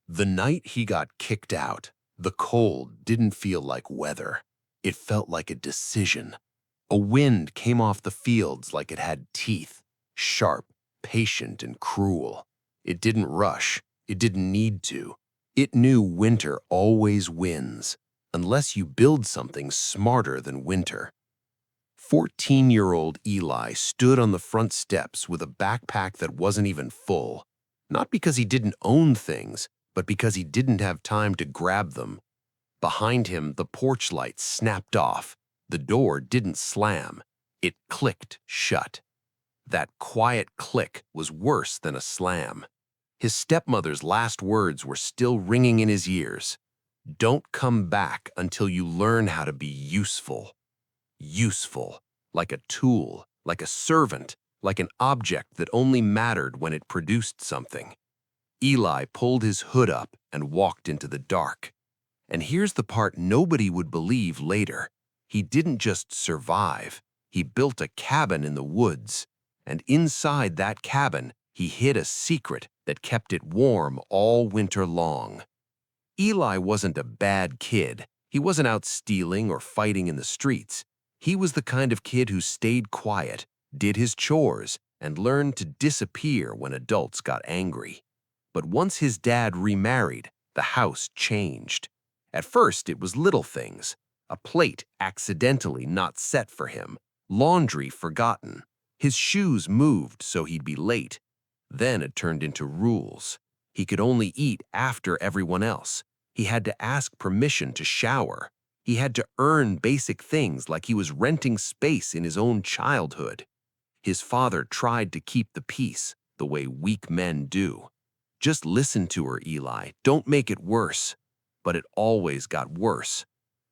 The night he got kicked out, the cold didn't feel like weather. It felt like a decision. A wind came off the fields like it had teeth, sharp, patient, and cruel. It didn't rush. It didn't need to. It knew winter always wins, unless you build something smarter than winter. 14-year-old Eli stood on the front steps with a backpack that wasn't even full, not because he didn't own things, but because he didn't have time to grab them. Behind him, the porch light snapped off. The door didn't slam. It clicked shut. That quiet click was worse than a slam. His stepmother's last words were still ringing in his ears. Don't come back until you learn how to be useful. Useful, like a tool, like a servant, like an object that only mattered when it produced something. Eli pulled his hood up and walked into the dark. And here's the part nobody would believe later. He didn't just survive. He built a cabin in the woods. And inside that cabin, he hid a secret that kept it warm all winter long. Eli wasn't a bad kid. He wasn't out stealing or fighting in the streets. He was the kind of kid who stayed quiet, did his chores, and learned to disappear when adults got angry. But once his dad remarried, the house changed. At first, it was little things. A plate accidentally not set for him, laundry forgotten. His shoes moved so he'd be late. Then it turned into rules. He could only eat after everyone else. He had to ask permission to shower. He had to earn basic things like he was renting space in his own childhood. His father tried to keep the peace, the way weak men do. Just listen to her, Eli. Don't make it worse. But it always got worse.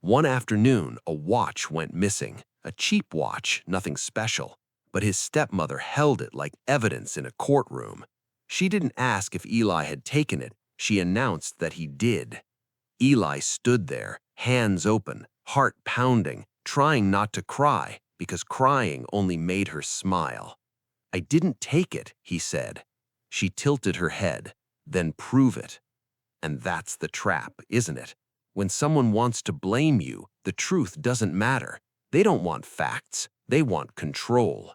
One afternoon, a watch went missing. A cheap watch, nothing special. But his stepmother held it like evidence in a courtroom. She didn't ask if Eli had taken it. She announced that he did. Eli stood there, hands open, heart pounding, trying not to cry, because crying only made her smile. I didn't take it, he said. She tilted her head. Then prove it. And that's the trap, isn't it? When someone wants to blame you, the truth doesn't matter. They don't want facts. They want control.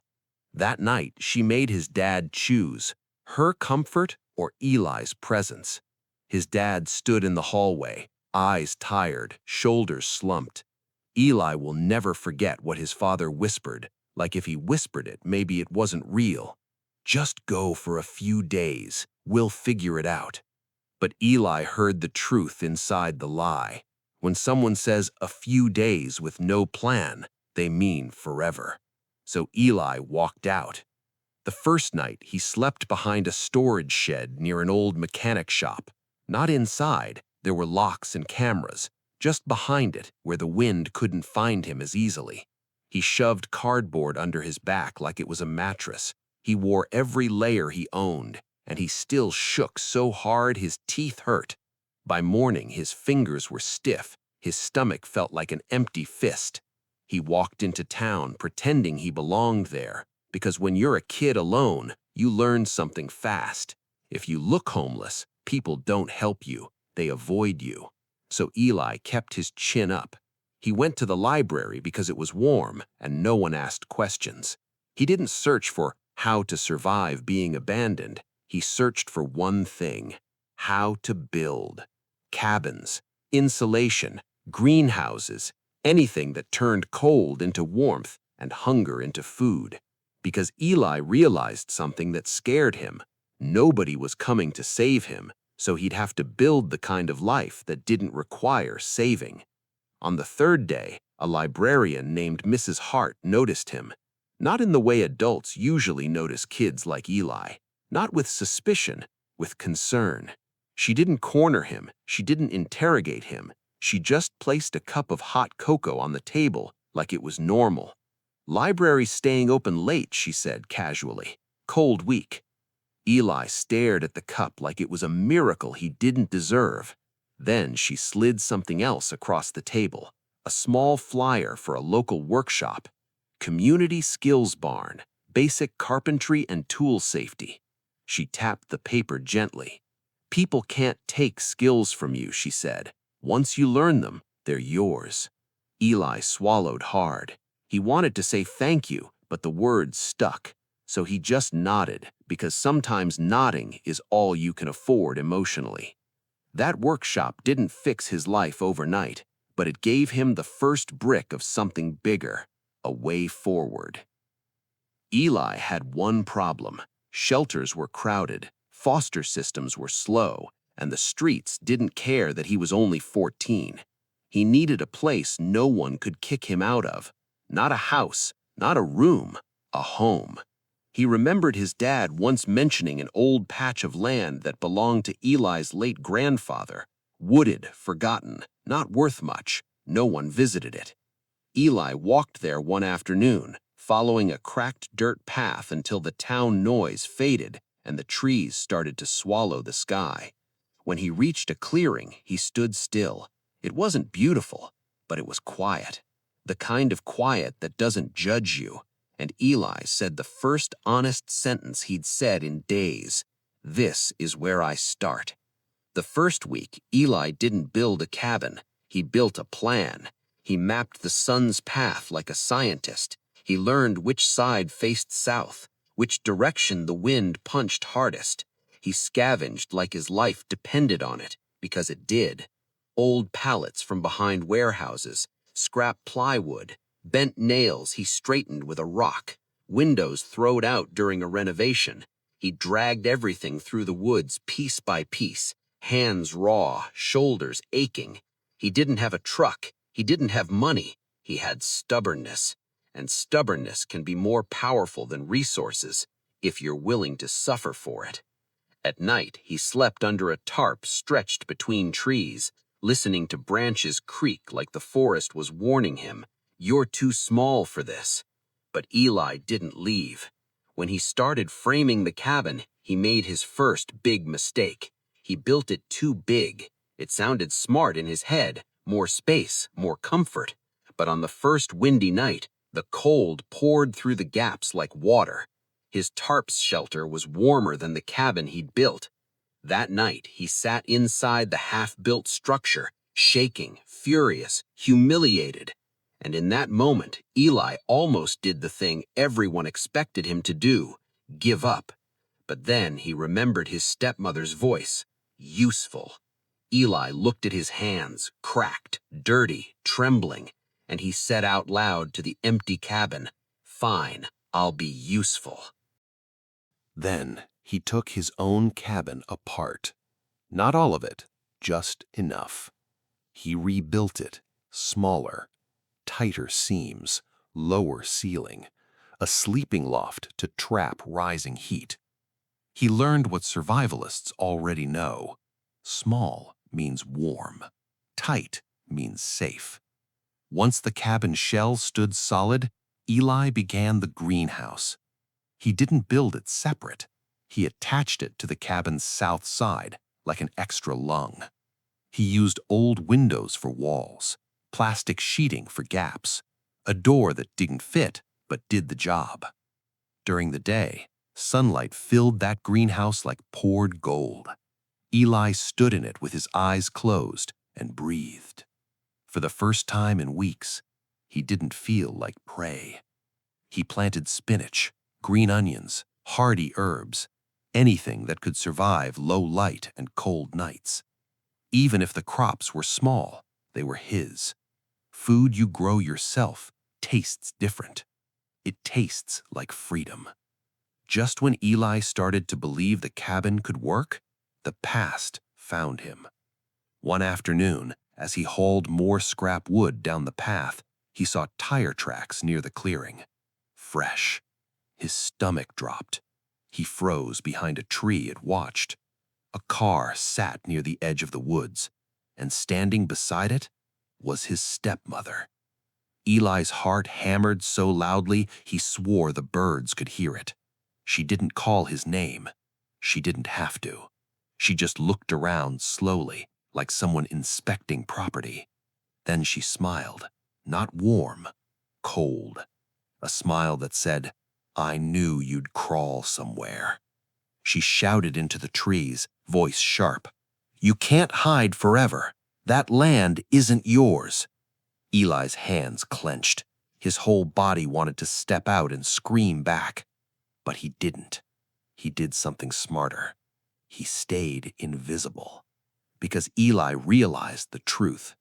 That night, she made his dad choose her comfort or Eli's presence. His dad stood in the hallway, eyes tired, shoulders slumped. Eli will never forget what his father whispered, like if he whispered it, maybe it wasn't real. Just go for a few days. We'll figure it out. But Eli heard the truth inside the lie. When someone says a few days with no plan, they mean forever. So Eli walked out. The first night, he slept behind a storage shed near an old mechanic shop. Not inside, there were locks and cameras, just behind it where the wind couldn't find him as easily. He shoved cardboard under his back like it was a mattress. He wore every layer he owned, and he still shook so hard his teeth hurt. By morning, his fingers were stiff. His stomach felt like an empty fist. He walked into town pretending he belonged there, because when you're a kid alone, you learn something fast. If you look homeless, people don't help you. They avoid you. So Eli kept his chin up. He went to the library because it was warm and no one asked questions. He didn't search for how to survive being abandoned. He searched for one thing: how to build. Cabins, insulation, greenhouses, anything that turned cold into warmth and hunger into food. Because Eli realized something that scared him. Nobody was coming to save him, so he'd have to build the kind of life that didn't require saving. On the third day, a librarian named Mrs. Hart noticed him. Not in the way adults usually notice kids like Eli. Not with suspicion, with concern. She didn't corner him. She didn't interrogate him. She just placed a cup of hot cocoa on the table like it was normal. Library staying open late, she said casually. Cold week. Eli stared at the cup like it was a miracle he didn't deserve. Then she slid something else across the table, a small flyer for a local workshop. Community Skills Barn, basic carpentry and tool safety. She tapped the paper gently. People can't take skills from you, she said. Once you learn them, they're yours. Eli swallowed hard. He wanted to say thank you, but the words stuck. So he just nodded, because sometimes nodding is all you can afford emotionally. That workshop didn't fix his life overnight, but it gave him the first brick of something bigger, a way forward. Eli had one problem. Shelters were crowded, foster systems were slow, and the streets didn't care that he was only 14. He needed a place no one could kick him out of. Not a house, not a room, a home. He remembered his dad once mentioning an old patch of land that belonged to Eli's late grandfather. Wooded, forgotten, not worth much. No one visited it. Eli walked there one afternoon, following a cracked dirt path until the town noise faded and the trees started to swallow the sky. When he reached a clearing, he stood still. It wasn't beautiful, but it was quiet. The kind of quiet that doesn't judge you. And Eli said the first honest sentence he'd said in days. "This is where I start." The first week, Eli didn't build a cabin. He built a plan. He mapped the sun's path like a scientist. He learned which side faced south, which direction the wind punched hardest. He scavenged like his life depended on it, because it did. Old pallets from behind warehouses, scrap plywood, bent nails he straightened with a rock, windows thrown out during a renovation. He dragged everything through the woods piece by piece, hands raw, shoulders aching. He didn't have a truck. He didn't have money. He had stubbornness. And stubbornness can be more powerful than resources if you're willing to suffer for it. At night, he slept under a tarp stretched between trees, listening to branches creak like the forest was warning him, "You're too small for this." But Eli didn't leave. When he started framing the cabin, he made his first big mistake. He built it too big. It sounded smart in his head, more space, more comfort. But on the first windy night, the cold poured through the gaps like water. His tarp's shelter was warmer than the cabin he'd built. That night, he sat inside the half-built structure, shaking, furious, humiliated. And in that moment, Eli almost did the thing everyone expected him to do, give up. But then he remembered his stepmother's voice, useful. Eli looked at his hands, cracked, dirty, trembling, and he said out loud to the empty cabin, "Fine, I'll be useful." Then he took his own cabin apart. Not all of it, just enough. He rebuilt it, smaller, tighter seams, lower ceiling, a sleeping loft to trap rising heat. He learned what survivalists already know. Small means warm. Tight means safe. Once the cabin shell stood solid, Eli began the greenhouse. He didn't build it separate. He attached it to the cabin's south side, like an extra lung. He used old windows for walls, plastic sheeting for gaps, a door that didn't fit but did the job. During the day, sunlight filled that greenhouse like poured gold. Eli stood in it with his eyes closed and breathed. For the first time in weeks, he didn't feel like prey. He planted spinach, green onions, hardy herbs, anything that could survive low light and cold nights. Even if the crops were small, they were his. Food you grow yourself tastes different. It tastes like freedom. Just when Eli started to believe the cabin could work, the past found him. One afternoon, as he hauled more scrap wood down the path, he saw tire tracks near the clearing. Fresh. His stomach dropped. He froze behind a tree and watched. A car sat near the edge of the woods, and standing beside it was his stepmother. Eli's heart hammered so loudly he swore the birds could hear it. She didn't call his name. She didn't have to. She just looked around slowly, like someone inspecting property. Then she smiled, not warm, cold. A smile that said, "I knew you'd crawl somewhere." She shouted into the trees, voice sharp. "You can't hide forever. That land isn't yours." Eli's hands clenched. His whole body wanted to step out and scream back. But he didn't. He did something smarter. He stayed invisible. Because Eli realized the truth.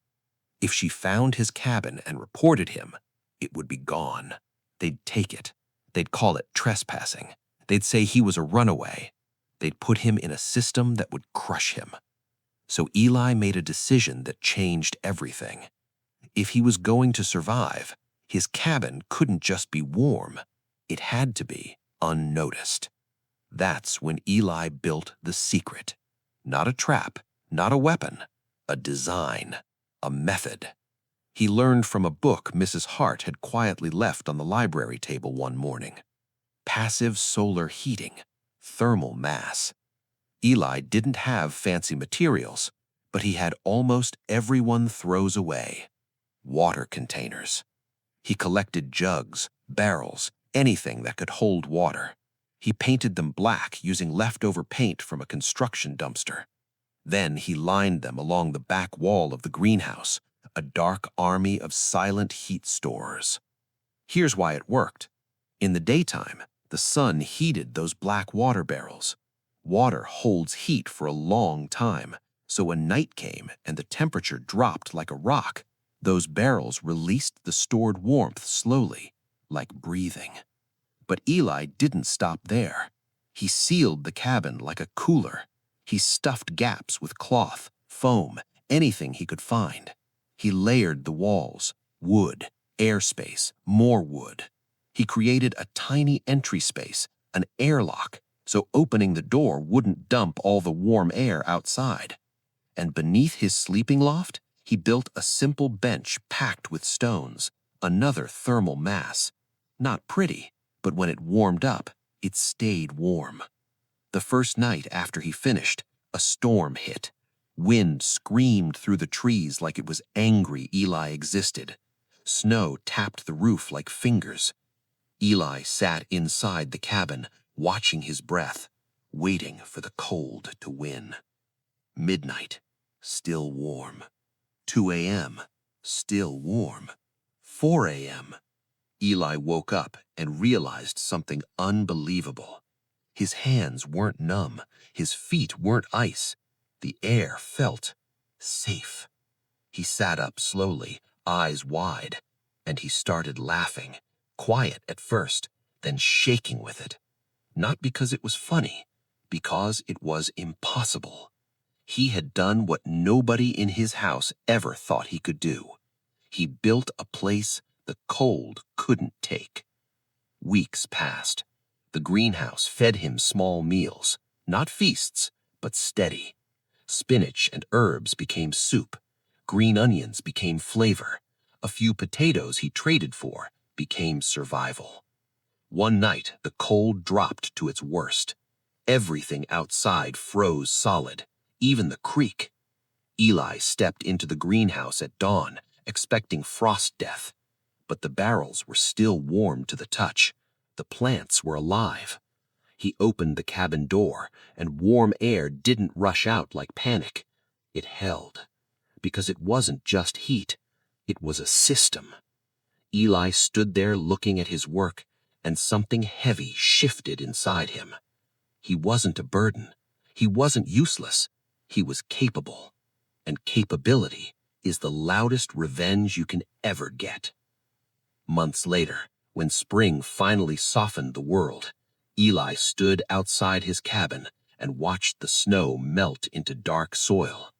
If she found his cabin and reported him, it would be gone. They'd take it. They'd call it trespassing. They'd say he was a runaway. They'd put him in a system that would crush him. So Eli made a decision that changed everything. If he was going to survive, his cabin couldn't just be warm. It had to be unnoticed. That's when Eli built the secret. Not a trap, not a weapon, a design, a method. He learned from a book Mrs. Hart had quietly left on the library table one morning. Passive solar heating, thermal mass. Eli didn't have fancy materials, but he had almost everyone throws away. Water containers. He collected jugs, barrels, anything that could hold water. He painted them black using leftover paint from a construction dumpster. Then he lined them along the back wall of the greenhouse, a dark army of silent heat stores. Here's why it worked. In the daytime, the sun heated those black water barrels. Water holds heat for a long time, so when night came and the temperature dropped like a rock, those barrels released the stored warmth slowly, like breathing. But Eli didn't stop there. He sealed the cabin like a cooler. He stuffed gaps with cloth, foam, anything he could find. He layered the walls, wood, airspace, more wood. He created a tiny entry space, an airlock, so opening the door wouldn't dump all the warm air outside. And beneath his sleeping loft, he built a simple bench packed with stones, another thermal mass. Not pretty, but when it warmed up, it stayed warm. The first night after he finished, a storm hit. Wind screamed through the trees like it was angry Eli existed. Snow tapped the roof like fingers. Eli sat inside the cabin, watching his breath, waiting for the cold to win. Midnight, still warm. 2 a.m., still warm. 4 a.m. Eli woke up and realized something unbelievable. His hands weren't numb. His feet weren't ice. The air felt safe. He sat up slowly, eyes wide, and he started laughing, quiet at first, then shaking with it. Not because it was funny, because it was impossible. He had done what nobody in his house ever thought he could do. He built a place the cold couldn't take. Weeks passed. The greenhouse fed him small meals, not feasts, but steady. Spinach and herbs became soup. Green onions became flavor. A few potatoes he traded for became survival. One night, the cold dropped to its worst. Everything outside froze solid, even the creek. Eli stepped into the greenhouse at dawn, expecting frost death. But the barrels were still warm to the touch. The plants were alive. He opened the cabin door, and warm air didn't rush out like panic. It held. Because it wasn't just heat. It was a system. Eli stood there looking at his work, and something heavy shifted inside him. He wasn't a burden. He wasn't useless. He was capable. And capability is the loudest revenge you can ever get. Months later, when spring finally softened the world, Eli stood outside his cabin and watched the snow melt into dark soil.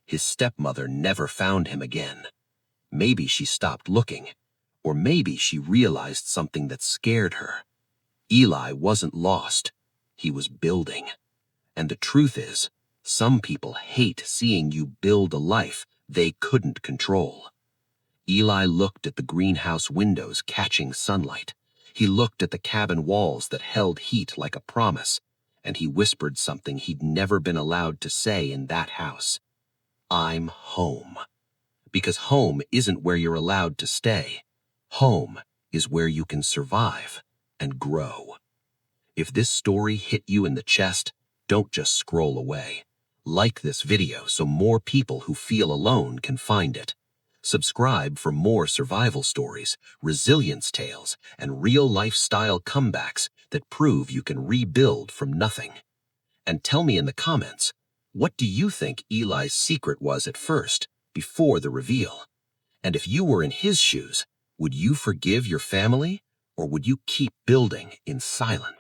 His stepmother never found him again. Maybe she stopped looking, or maybe she realized something that scared her. Eli wasn't lost. He was building. And the truth is, some people hate seeing you build a life they couldn't control. Eli looked at the greenhouse windows catching sunlight. He looked at the cabin walls that held heat like a promise, and he whispered something he'd never been allowed to say in that house. I'm home. Because home isn't where you're allowed to stay. Home is where you can survive and grow. If this story hit you in the chest, Don't just scroll away. Like this video so more people who feel alone can find it. Subscribe for more survival stories, resilience tales, and real lifestyle comebacks that prove you can rebuild from nothing. And tell me in the comments, what do you think Eli's secret was at first, before the reveal? And if you were in his shoes, would you forgive your family, or would you keep building in silence?